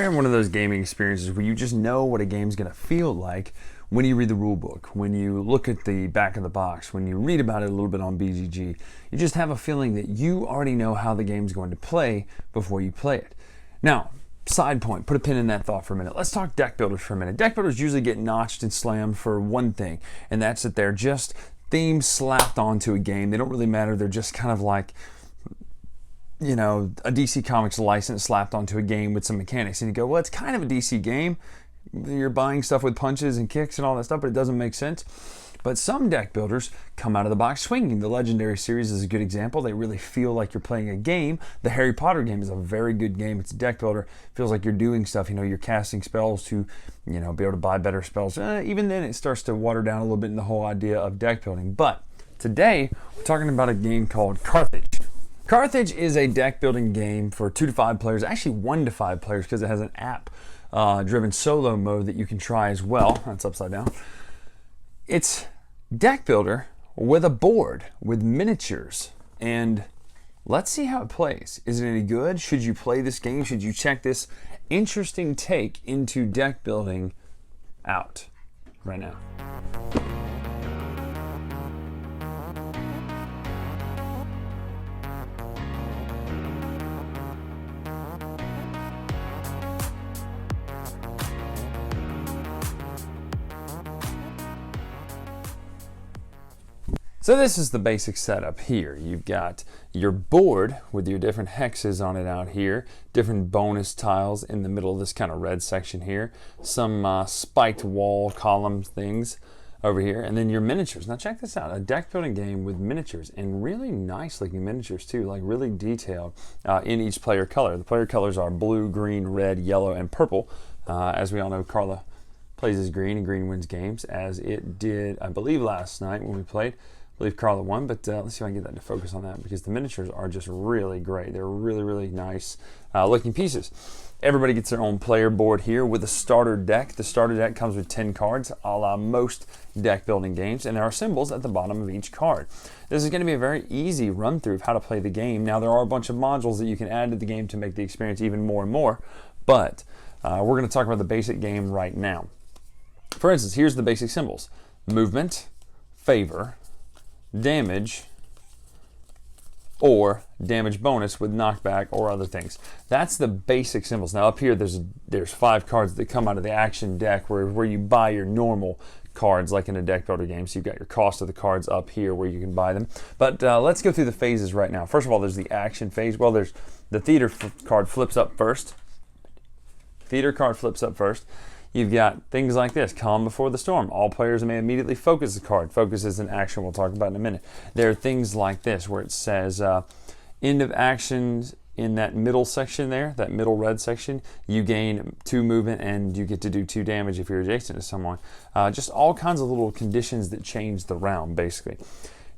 having one of those gaming experiences where you just know what a game's going to feel like when you read the rule book, when you look at the back of the box, when you read about it a little bit on BGG, you just have a feeling that you already know how the game's going to play before you play it. Now, side point, put a pin in that thought for a minute. Let's talk deck builders for a minute. Deck builders usually get notched and slammed for one thing, and that's that they're just themes slapped onto a game. They don't really matter. They're just kind of like, you know, a DC Comics license slapped onto a game with some mechanics. And you go, well, it's kind of a DC game. You're buying stuff with punches and kicks and all that stuff, but it doesn't make sense. But some deck builders come out of the box swinging. The Legendary series is a good example. They really feel like you're playing a game. The Harry Potter game is a very good game. It's a deck builder. Feels like you're doing stuff. You know, you're casting spells to, you know, be able to buy better spells. Even then, it starts to water down a little bit in the whole idea of deck building. But today, we're talking about a game called Carthage. Carthage is a deck building game for 2 to 5 players, actually 1 to 5 players, because it has an app driven solo mode that you can try as well. That's upside down. It's deck builder with a board with miniatures, and let's see how it plays. Is it any good? Should you play this game? Should you check this interesting take into deck building out right now? So this is the basic setup here. You've got your board with your different hexes on it out here, different bonus tiles in the middle of this kind of red section here, some spiked wall column things over here, and then your miniatures. Now check this out, a deck building game with miniatures, and really nice looking miniatures too, like really detailed in each player color. The player colors are blue, green, red, yellow, and purple. As we all know, Carla plays as green, and green wins games, as it did, I believe, last night when we played. I believe Carla won, but let's see if I can get that to focus on that, because the miniatures are just really great. They're really, really nice looking pieces. Everybody gets their own player board here with a starter deck. The starter deck comes with 10 cards, a la most deck building games, and there are symbols at the bottom of each card. This is going to be a very easy run through of how to play the game. Now, there are a bunch of modules that you can add to the game to make the experience even more and more, but we're going to talk about the basic game right now. For instance, here's the basic symbols: movement, favor, damage, or damage bonus with knockback or other things. That's the basic symbols. Now up here there's 5 cards that come out of the action deck where you buy your normal cards like in a deck builder game. So you've got your cost of the cards up here where you can buy them. But let's go through the phases right now. First of all, there's the action phase. Well, there's the theater card flips up first. Theater card flips up first. You've got things like this: calm before the storm. All players may immediately focus the card. Focus is an action we'll talk about in a minute. There are things like this where it says end of actions in that middle section there, that middle red section. You gain 2 movement and you get to do 2 damage if you're adjacent to someone. Just all kinds of little conditions that change the round, basically.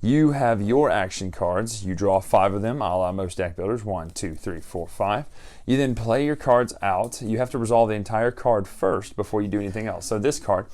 You have your action cards. You draw 5 of them, a la most deck builders. 1, 2, 3, 4, 5. You then play your cards out. You have to resolve the entire card first before you do anything else. So this card,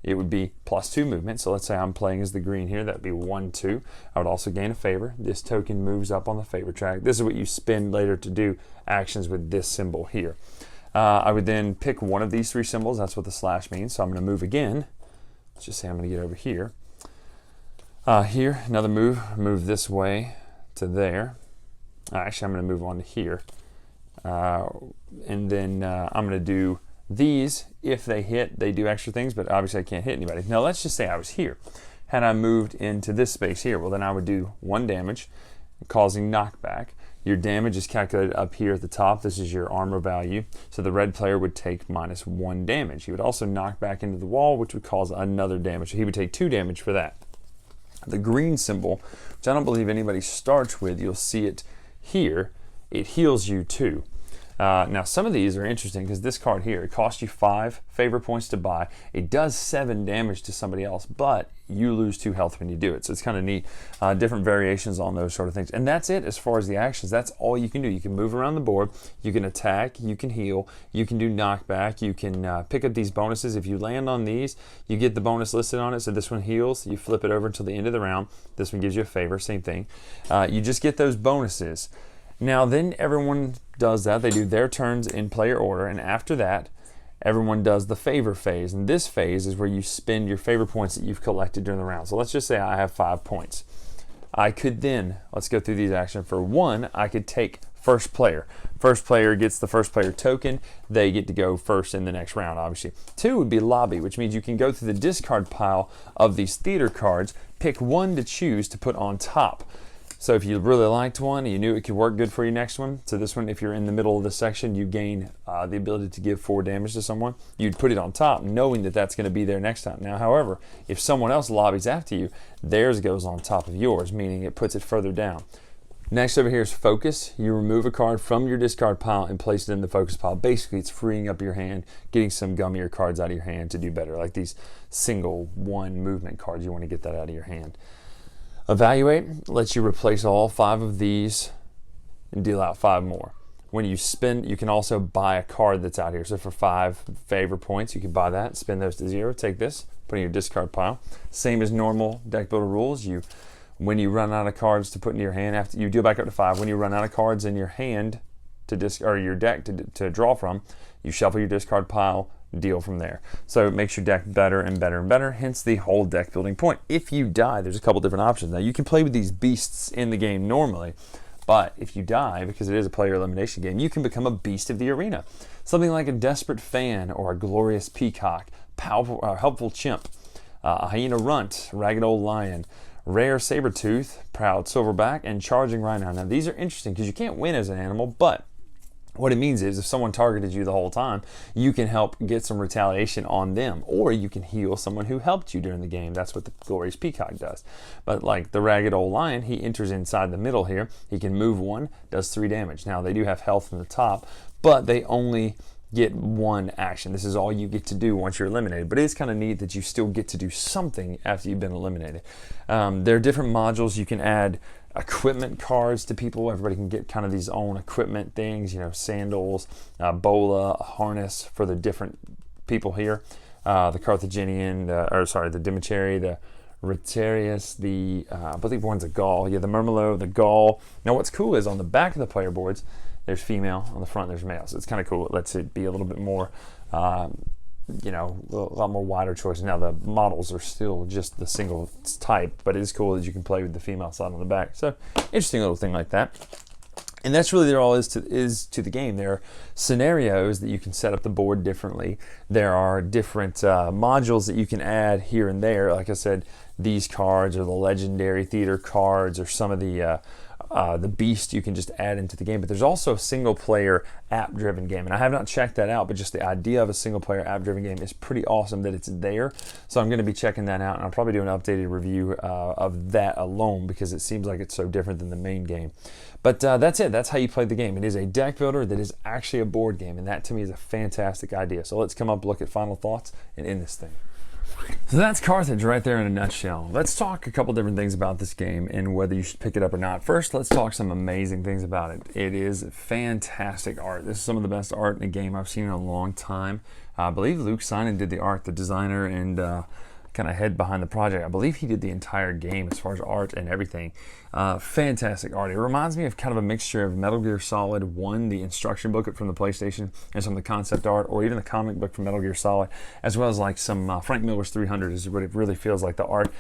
it would be +2 movement. So let's say I'm playing as the green here. That would be 1, 2. I would also gain a favor. This token moves up on the favor track. This is what you spend later to do actions with this symbol here. I would then pick one of these 3 symbols. That's what the slash means. So I'm going to move again. Let's just say I'm going to get over here. Here, another move this way to there. Actually, I'm going to move on to here. And then I'm going to do these. If they hit, they do extra things, but obviously I can't hit anybody. Now, let's just say I was here. Had I moved into this space here, well, then I would do 1 damage, causing knockback. Your damage is calculated up here at the top. This is your armor value. So the red player would take -1 damage. He would also knock back into the wall, which would cause another damage. So he would take 2 damage for that. The green symbol, which I don't believe anybody starts with, you'll see it here, it heals you 2. Now some of these are interesting because this card here, it costs you 5 favor points to buy. It does 7 damage to somebody else, but you lose 2 health when you do it. So it's kind of neat. Different variations on those sort of things. And that's it as far as the actions. That's all you can do. You can move around the board, you can attack, you can heal, you can do knockback, you can pick up these bonuses. If you land on these, you get the bonus listed on it. So this one heals, you flip it over until the end of the round. This one gives you a favor, same thing. You just get those bonuses. Now then everyone does that. They do their turns in player order, and after that, everyone does the favor phase. And this phase is where you spend your favor points that you've collected during the round. So let's just say I have 5 points. I could then, let's go through these actions. For 1, I could take first player. First player gets the first player token. They get to go first in the next round, obviously. 2 would be lobby, which means you can go through the discard pile of these theater cards, pick one to choose to put on top. So if you really liked one and you knew it could work good for your next one, so this one, if you're in the middle of the section, you gain the ability to give 4 damage to someone, you'd put it on top knowing that that's going to be there next time. Now, however, if someone else lobbies after you, theirs goes on top of yours, meaning it puts it further down. Next over here is focus. You remove a card from your discard pile and place it in the focus pile. Basically, it's freeing up your hand, getting some gummier cards out of your hand to do better, like these single 1 movement cards. You want to get that out of your hand. Evaluate lets you replace all 5 of these and deal out 5 more. When you spend, you can also buy a card that's out here. So for 5 favor points, you can buy that, spend those to 0, take this, put in your discard pile. Same as normal deck builder rules. When you run out of cards to put into your hand, after you deal back up to 5. When you run out of cards in your hand or your deck to draw from, you shuffle your discard pile, deal from there. So it makes your deck better and better and better, hence the whole deck building point. If you die, there's a couple different options. Now you can play with these beasts in the game normally, but if you die, because it is a player elimination game, you can become a beast of the arena. Something like a desperate fan or a glorious peacock, helpful chimp, a hyena runt, ragged old lion, rare saber tooth, proud silverback, and charging rhino. Now these are interesting because you can't win as an animal, but what it means is if someone targeted you the whole time, you can help get some retaliation on them, or you can heal someone who helped you during the game. That's what the glorious peacock does. But like the ragged old lion, he enters inside the middle here. He can move 1, does 3 damage. Now they do have health in the top, but they only get 1 action. This is all you get to do once you're eliminated, but it is kind of neat that you still get to do something after you've been eliminated. There are different modules. You can add equipment cards to people. Everybody can get kind of these own equipment things, sandals, bola, a harness for the different people here. The Carthaginian, the Dimacheri, the Rotarius, I believe one's a Gaul. Yeah, the Murmelo, the Gaul. Now what's cool is on the back of the player boards, there's female, on the front there's male. So it's kind of cool. It lets it be a little bit more, a lot more wider choices. Now the models are still just the single type, but it is cool that you can play with the female side on the back. So interesting little thing like that. And that's really all is to the game. There are scenarios that you can set up the board differently. There are different modules that you can add here and there. Like I said, these cards are the legendary theater cards, or some of the beast you can just add into the game. But there's also a single player app driven game, and I have not checked that out, but just the idea of a single player app driven game is pretty awesome that it's there. So I'm going to be checking that out, and I'll probably do an updated review of that alone, because it seems like it's so different than the main game. But that's it. That's how you play the game. It is a deck builder that is actually a board game, and that to me is a fantastic idea. So let's come up, look at final thoughts, and end this thing. So that's Carthage right there in a nutshell. Let's talk a couple different things about this game and whether you should pick it up or not. First, let's talk some amazing things about it. It is fantastic art. This is some of the best art in a game I've seen in a long time. I believe Luke Simon did the art, the designer and kind of head behind the project. I believe he did the entire game as far as art and everything. Fantastic art. It reminds me of kind of a mixture of Metal Gear Solid 1, the instruction booklet from the PlayStation, and some of the concept art, or even the comic book from Metal Gear Solid, as well as like some Frank Miller's 300 is what it really feels like, the art.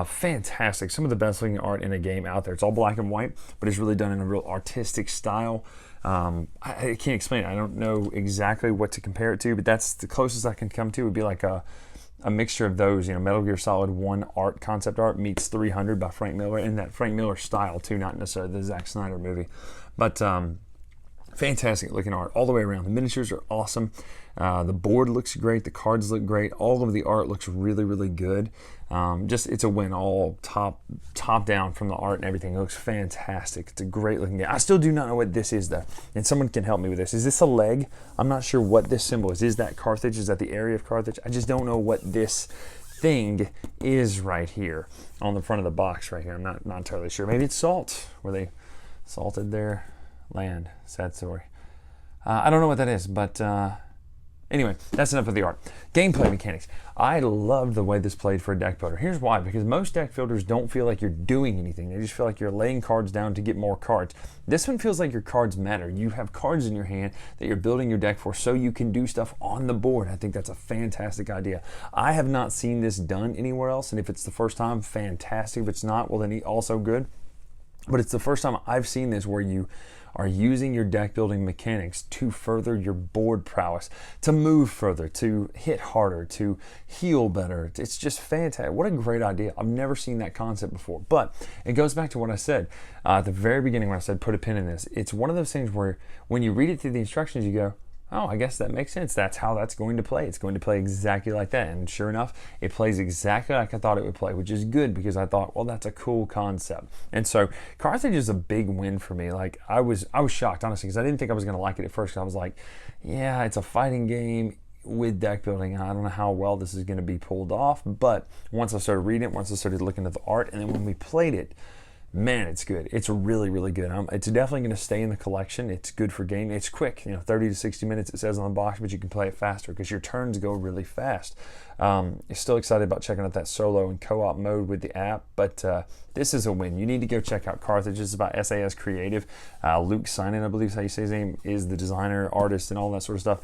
Fantastic. Some of the best looking art in a game out there. It's all black and white, but it's really done in a real artistic style. I can't explain it. I don't know exactly what to compare it to, but that's the closest I can come to. Would be like a mixture of those, Metal Gear Solid 1 art, concept art, meets 300 by Frank Miller, in that Frank Miller style too, not necessarily the Zack Snyder movie. But fantastic looking art all the way around. The miniatures are awesome. The board looks great. The cards look great. All of the art looks really, really good. It's a win all top down from the art and everything. It looks fantastic. It's a great looking game. I still do not know what this is though, and someone can help me with this. Is this a leg? I'm not sure what this symbol is. Is that Carthage? Is that the area of Carthage? I just don't know what this thing is right here on the front of the box right here. I'm not entirely sure. Maybe it's salt, where they salted their land. Sad story. I don't know what that is, but Anyway, that's enough of the art. Gameplay mechanics. I loved the way this played for a deck builder. Here's why. Because most deck builders don't feel like you're doing anything. They just feel like you're laying cards down to get more cards. This one feels like your cards matter. You have cards in your hand that you're building your deck for so you can do stuff on the board. I think that's a fantastic idea. I have not seen this done anywhere else, and if it's the first time, fantastic. If it's not, well then also good. But it's the first time I've seen this where you are using your deck building mechanics to further your board prowess, to move further, to hit harder, to heal better. It's just fantastic. What a great idea. I've never seen that concept before. But it goes back to what I said at the very beginning when I said put a pin in this. It's one of those things where when you read it through the instructions, you go, oh, I guess that makes sense. That's how that's going to play. It's going to play exactly like that. And sure enough, it plays exactly like I thought it would play, which is good because I thought, well, that's a cool concept. And so Carthage is a big win for me. Like I was shocked, honestly, because I didn't think I was going to like it at first. 'Cause I was like, yeah, it's a fighting game with deck building. I don't know how well this is going to be pulled off. But once I started reading it, once I started looking at the art, and then when we played it, man, it's good. It's really, really good. It's definitely going to stay in the collection. It's good for game. It's quick, 30 to 60 minutes it says on the box, but you can play it faster because your turns go really fast. Still excited about checking out that solo and co-op mode with the app, but this is a win. You need to go check out Carthage. It's about SAS Creative. Luke Sinan, I believe is how you say his name, is the designer, artist, and all that sort of stuff.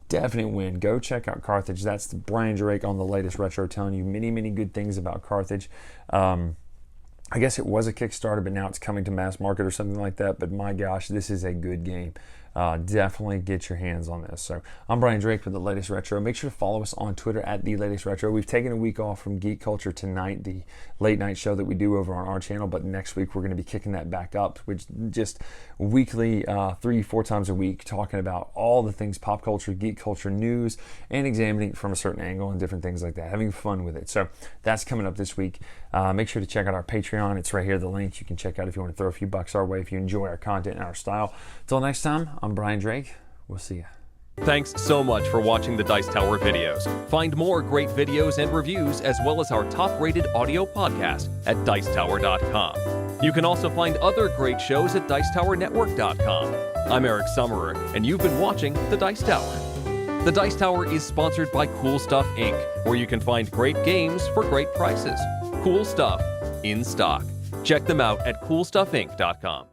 Definite win. Go check out Carthage. That's Bryan Drake on the latest retro telling you many, many good things about Carthage. I guess it was a Kickstarter, but now it's coming to mass market or something like that. But my gosh, this is a good game. Definitely get your hands on this. So I'm Bryan Drake with the latest retro. Make sure to follow us on Twitter at the latest retro. We've taken a week off from Geek Culture Tonight, the late night show that we do over on our channel, but next week we're going to be kicking that back up, which just weekly, 3-4 times a week, talking about all the things pop culture, geek culture, news, and examining it from a certain angle and different things like that, having fun with it. So that's coming up this week. Make sure to check out our Patreon. It's right here, the link you can check out if you want to throw a few bucks our way if you enjoy our content and our style. Until next time, I'm Bryan Drake. We'll see you. Thanks so much for watching the Dice Tower videos. Find more great videos and reviews as well as our top-rated audio podcast at Dicetower.com. You can also find other great shows at Dicetowernetwork.com. I'm Eric Summerer, and you've been watching The Dice Tower. The Dice Tower is sponsored by Cool Stuff Inc., where you can find great games for great prices. Cool stuff in stock. Check them out at CoolStuffInc.com.